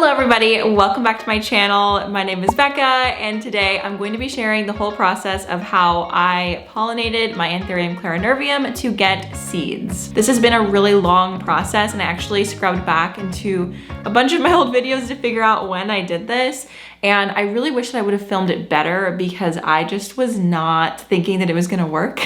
Hello everybody, welcome back to my channel. My name is Becca and today I'm going to be sharing the whole process of how I pollinated my Anthurium clarinervium to get seeds. This has been a really long process and I actually scrubbed back into a bunch of my old videos to figure out when I did this. And I really wish that I would have filmed it better because I just was not thinking that it was gonna work.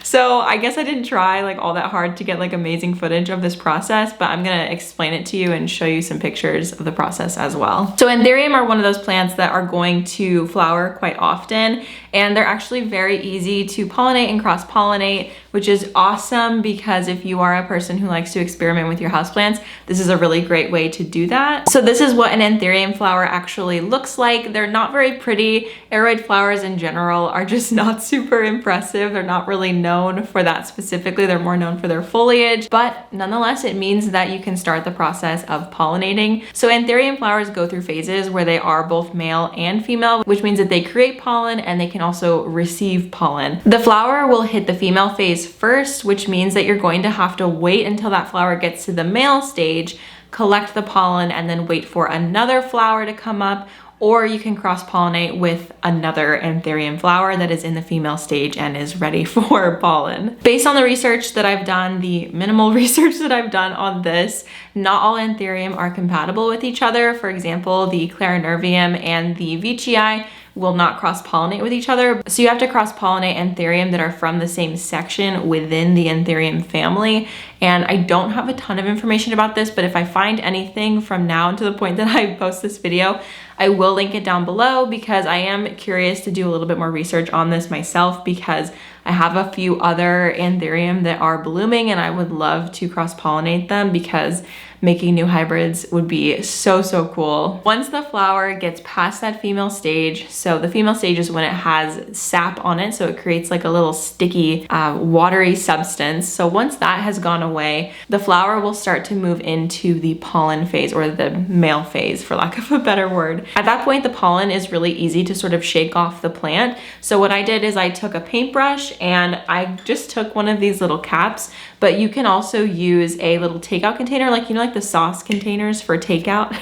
So I guess I didn't try like all that hard to get like amazing footage of this process, but I'm gonna explain it to you and show you some pictures of the process as well. So Anthurium are one of those plants that are going to flower quite often, and they're actually very easy to pollinate and cross-pollinate, which is awesome because if you are a person who likes to experiment with your houseplants, this is a really great way to do that. So this is what an Anthurium flower actually looks like. They're not very pretty. Aroid flowers in general are just not super impressive. They're not really known for that specifically. They're more known for their foliage, but nonetheless, it means that you can start the process of pollinating. So Anthurium flowers go through phases where they are both male and female, which means that they create pollen and they can also receive pollen. The flower will hit the female phase first, which means that you're going to have to wait until that flower gets to the male stage, collect the pollen, and then wait for another flower to come up, or you can cross-pollinate with another Anthurium flower that is in the female stage and is ready for pollen. Based on the research that I've done, the minimal research that I've done on this, not all Anthurium are compatible with each other. For example, the clarinervium and the veitchii will not cross-pollinate with each other. So you have to cross-pollinate Anthurium that are from the same section within the Anthurium family. And I don't have a ton of information about this, but if I find anything from now to the point that I post this video, I will link it down below because I am curious to do a little bit more research on this myself because I have a few other Anthurium that are blooming and I would love to cross-pollinate them because making new hybrids would be so cool. Once the flower gets past that female stage, so the female stage is when it has sap on it, so it creates like a little sticky, watery substance. So once that has gone away, the flower will start to move into the pollen phase, or the male phase, for lack of a better word. At that point, the pollen is really easy to sort of shake off the plant. So what I did is I took a paintbrush and I just took one of these little caps, but you can also use a little takeout container, like, you know, like the sauce containers for takeout.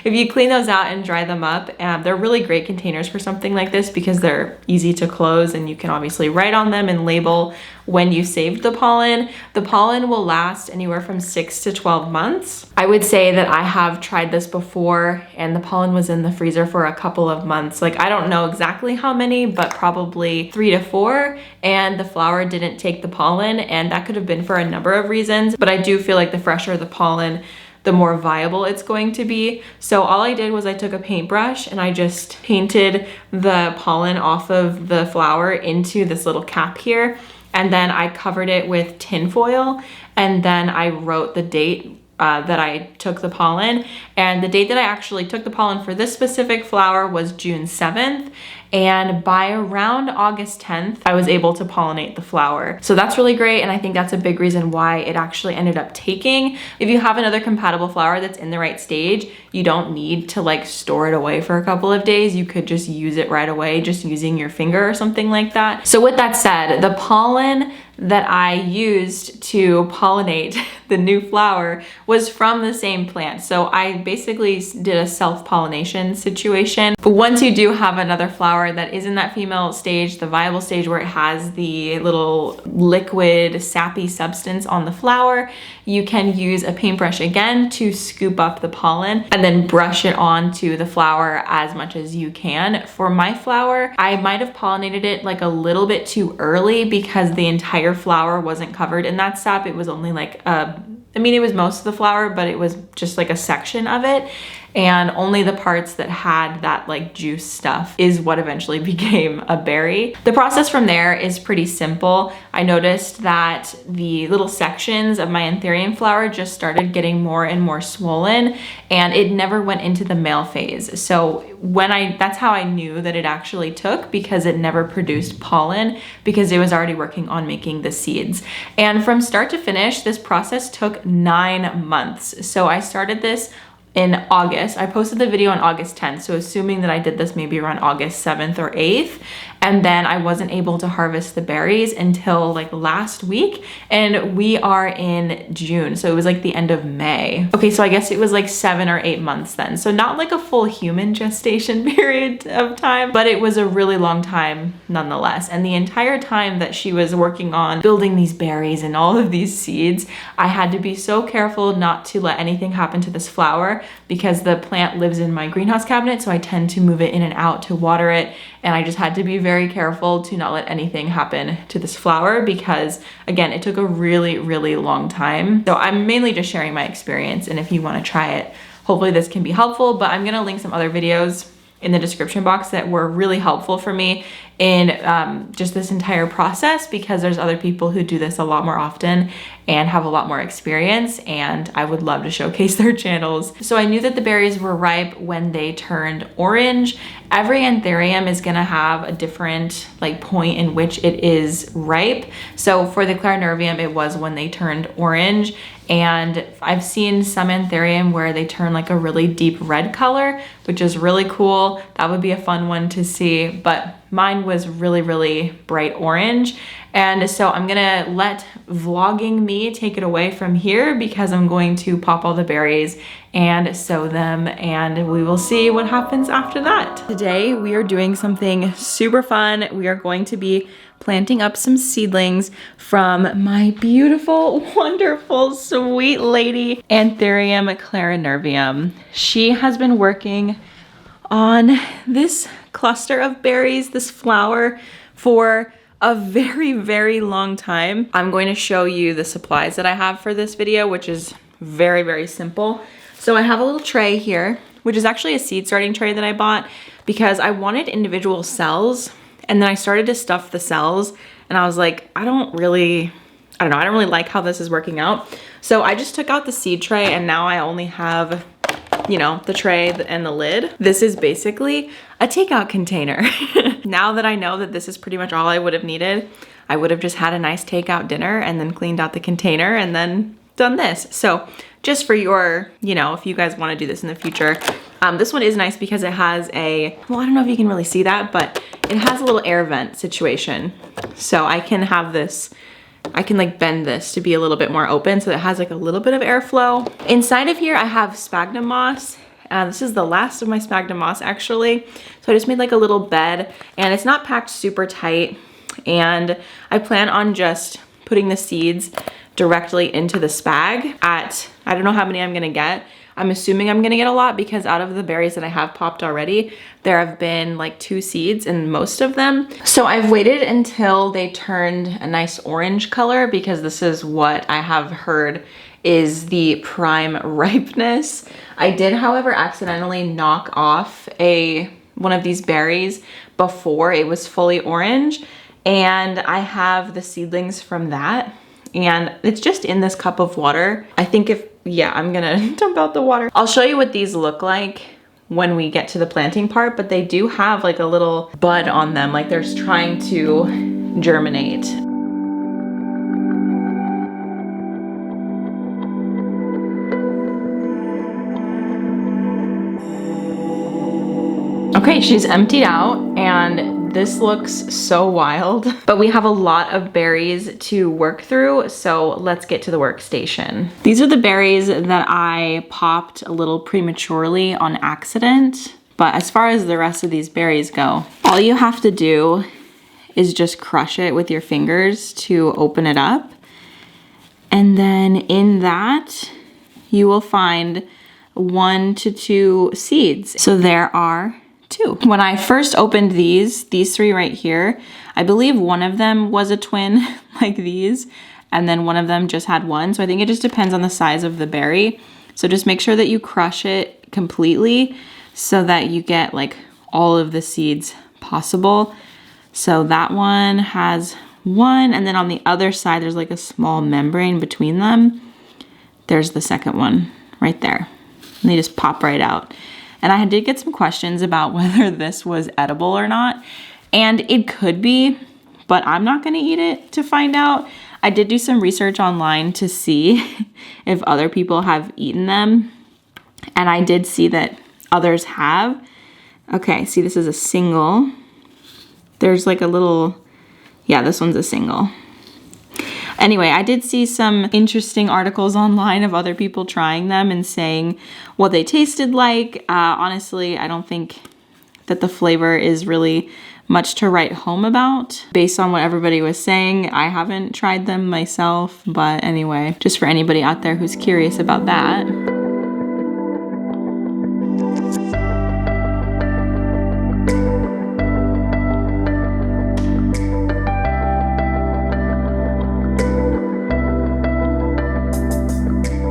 If you clean those out and dry them up, they're really great containers for something like this because they're easy to close and you can obviously write on them and label when you saved the pollen. The pollen will last anywhere from 6 to 12 months. I would say that I have tried this before and the pollen was in the freezer for a couple of months. Like, I don't know exactly how many, but probably 3 to 4, and the flower didn't take the pollen, and that could have been for a number of reasons, but I do feel like the fresher the pollen, the more viable it's going to be. So all I did was I took a paintbrush and I just painted the pollen off of the flower into this little cap here. And then I covered it with tin foil, and then I wrote the date that I took the pollen. And the date that I actually took the pollen for this specific flower was June 7th. And by around August 10th, I was able to pollinate the flower. So that's really great. And I think that's a big reason why it actually ended up taking. If you have another compatible flower that's in the right stage, you don't need to like store it away for a couple of days. You could just use it right away, just using your finger or something like that. So with that said, the pollen that I used to pollinate the new flower was from the same plant. So I basically did a self-pollination situation. But once you do have another flower that is in that female stage, the viable stage where it has the little liquid sappy substance on the flower, you can use a paintbrush again to scoop up the pollen and then brush it onto the flower as much as you can. For my flower, I might have pollinated it like a little bit too early because the entire flower wasn't covered in that sap. It was only like it was most of the flower, but it was just like a section of it. And only the parts that had that like juice stuff is what eventually became a berry. The process from there is pretty simple. I noticed that the little sections of my Anthurium flower just started getting more and more swollen, and it never went into the male phase. So that's how I knew that it actually took, because it never produced pollen because it was already working on making the seeds. And from start to finish, this process took 9 months. So I started this in August. I posted the video on August 10th, so assuming that I did this maybe around August 7th or 8th, And then I wasn't able to harvest the berries until like last week, and we are in June. So it was like the end of May. Okay, so I guess it was like 7 or 8 months then. So not like a full human gestation period of time, but it was a really long time nonetheless. And the entire time that she was working on building these berries and all of these seeds, I had to be so careful not to let anything happen to this flower because the plant lives in my greenhouse cabinet, so I tend to move it in and out to water it, and I just had to be very careful to not let anything happen to this flower because, again, it took a really, really long time. So I'm mainly just sharing my experience, and if you want to try it, hopefully this can be helpful, but I'm gonna link some other videos in the description box that were really helpful for me in just this entire process, because there's other people who do this a lot more often and have a lot more experience, and I would love to showcase their channels. So I knew that the berries were ripe when they turned orange. Every Anthurium is gonna have a different like point in which it is ripe. So for the Clarinervium, it was when they turned orange, and I've seen some Anthurium where they turn like a really deep red color, which is really cool. That would be a fun one to see, but mine was really, really bright orange. And so I'm gonna let vlogging me take it away from here because I'm going to pop all the berries and sow them, and we will see what happens after that. Today we are doing something super fun. We are going to be planting up some seedlings from my beautiful, wonderful, sweet lady, Anthurium clarinervium. She has been working on this cluster of berries, this flower, for a very, very long time. I'm going to show you the supplies that I have for this video, which is very, very simple. So I have a little tray here, which is actually a seed starting tray that I bought because I wanted individual cells, and then I started to stuff the cells, and I was like, I don't really like how this is working out. So I just took out the seed tray, and now I only have, you know, the tray and the lid. This is basically a takeout container. Now that I know that this is pretty much all I would have needed, I would have just had a nice takeout dinner and then cleaned out the container and then done this. So just for your, you know, if you guys want to do this in the future, this one is nice because it has a, well, I don't know if you can really see that, but it has a little air vent situation. So I can have this, I can like bend this to be a little bit more open so that it has like a little bit of airflow. Inside of here, I have sphagnum moss. This is the last of my sphagnum moss actually. So I just made like a little bed, and it's not packed super tight. And I plan on just putting the seeds directly into the spag at, I don't know how many I'm gonna get. I'm assuming I'm gonna get a lot because out of the berries that I have popped already, there have been like 2 seeds in most of them. So I've waited until they turned a nice orange color because this is what I have heard is the prime ripeness. I did, however, accidentally knock off one of these berries before it was fully orange, and I have the seedlings from that, and it's just in this cup of water. I think I'm gonna dump out the water. I'll show you what these look like when we get to the planting part, but they do have like a little bud on them, like they're trying to germinate. Okay, she's emptied out, and this looks so wild, but we have a lot of berries to work through, so let's get to the workstation. These are the berries that I popped a little prematurely on accident, but as far as the rest of these berries go, all you have to do is just crush it with your fingers to open it up, and then in that, you will find 1 to 2 seeds. So there are 2. When I first opened these 3 right here, I believe one of them was a twin like these, and then one of them just had 1. So I think it just depends on the size of the berry. So just make sure that you crush it completely so that you get like all of the seeds possible. So that one has 1, and then on the other side, there's like a small membrane between them. There's the second one right there. And they just pop right out. And I did get some questions about whether this was edible or not. And it could be, but I'm not gonna eat it to find out. I did do some research online to see if other people have eaten them. And I did see that others have. Okay, see, this is a single. There's like a little, yeah, this one's a single. Anyway, I did see some interesting articles online of other people trying them and saying what they tasted like. Honestly, I don't think that the flavor is really much to write home about based on what everybody was saying. I haven't tried them myself, but anyway, just for anybody out there who's curious about that.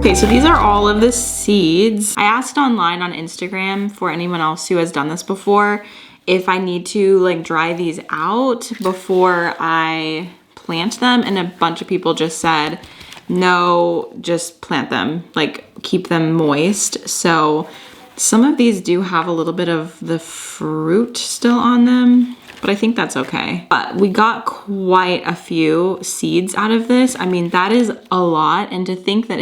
Okay, so these are all of the seeds. I asked online on Instagram for anyone else who has done this before if I need to like dry these out before I plant them, and a bunch of people just said, no, just plant them, like keep them moist. So some of these do have a little bit of the fruit still on them, but I think that's okay. But we got quite a few seeds out of this. I mean, that is a lot. And to think that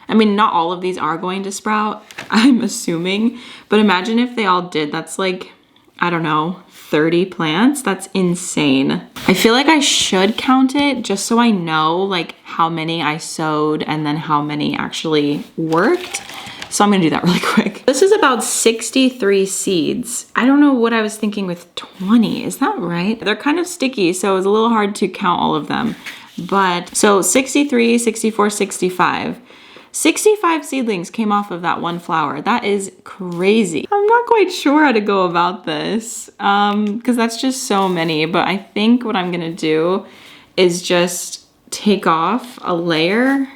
I mean, not all of these are going to sprout, I'm assuming, but imagine if they all did. That's like, I don't know, 30 plants. That's insane. I feel like I should count it just so I know like how many I sowed and then how many actually worked. So I'm gonna do that really quick. This is about 63 seeds. I don't know what I was thinking with 20, is that right? They're kind of sticky, so it's a little hard to count all of them. But so 63, 64, 65. 65 seedlings came off of that one flower. That is crazy. I'm not quite sure how to go about this because that's just so many, but I think what I'm gonna do is just take off a layer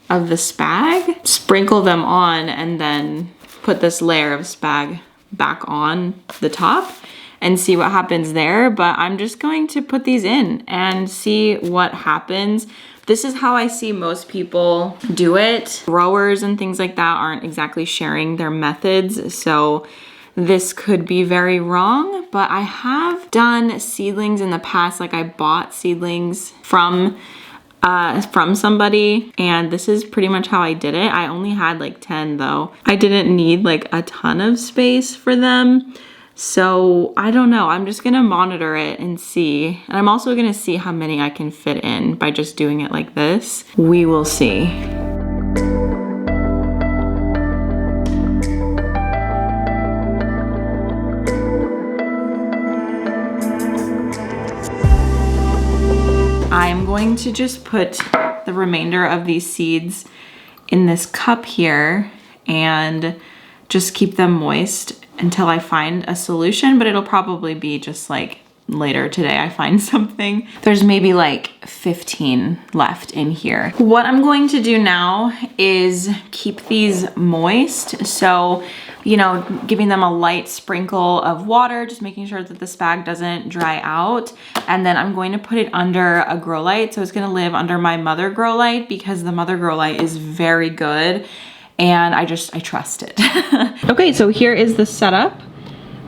of the spag, sprinkle them on, and then put this layer of spag back on the top and see what happens there. But I'm just going to put these in and see what happens. This is how I see most people do it. Growers and things like that aren't exactly sharing their methods, so this could be very wrong, but I have done seedlings in the past. Like I bought seedlings from somebody, and this is pretty much how I did it. I only had like 10 though. I didn't need like a ton of space for them. So I don't know, I'm just gonna monitor it and see. And I'm also gonna see how many I can fit in by just doing it like this. We will see. I'm going to just put the remainder of these seeds in this cup here and just keep them moist until I find a solution, but it'll probably be just like later today I find something. There's maybe like 15 left in here. What I'm going to do now is keep these moist. So, you know, giving them a light sprinkle of water, just making sure that the spag doesn't dry out. And then I'm going to put it under a grow light. So it's gonna live under my mother grow light because the mother grow light is very good. And I trust it. Okay, so here is the setup.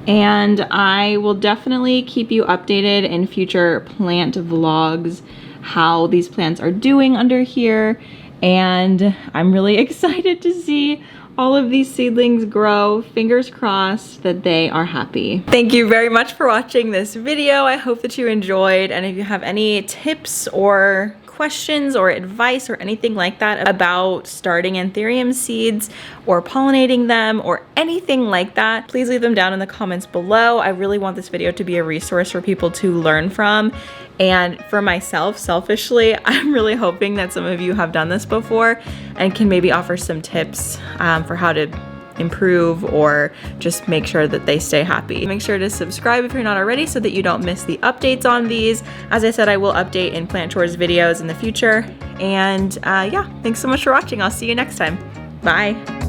And I will definitely keep you updated in future plant vlogs how these plants are doing under here. And I'm really excited to see all of these seedlings grow. Fingers crossed that they are happy. Thank you very much for watching this video. I hope that you enjoyed. And if you have any tips or questions or advice or anything like that about starting Anthurium seeds or pollinating them or anything like that, please leave them down in the comments below. I really want this video to be a resource for people to learn from. And for myself, selfishly, I'm really hoping that some of you have done this before and can maybe offer some tips for how to improve or just make sure that they stay happy. Make sure to subscribe if you're not already so that you don't miss the updates on these. As I said, I will update in plant chores videos in the future. And yeah, thanks so much for watching. I'll see you next time. Bye.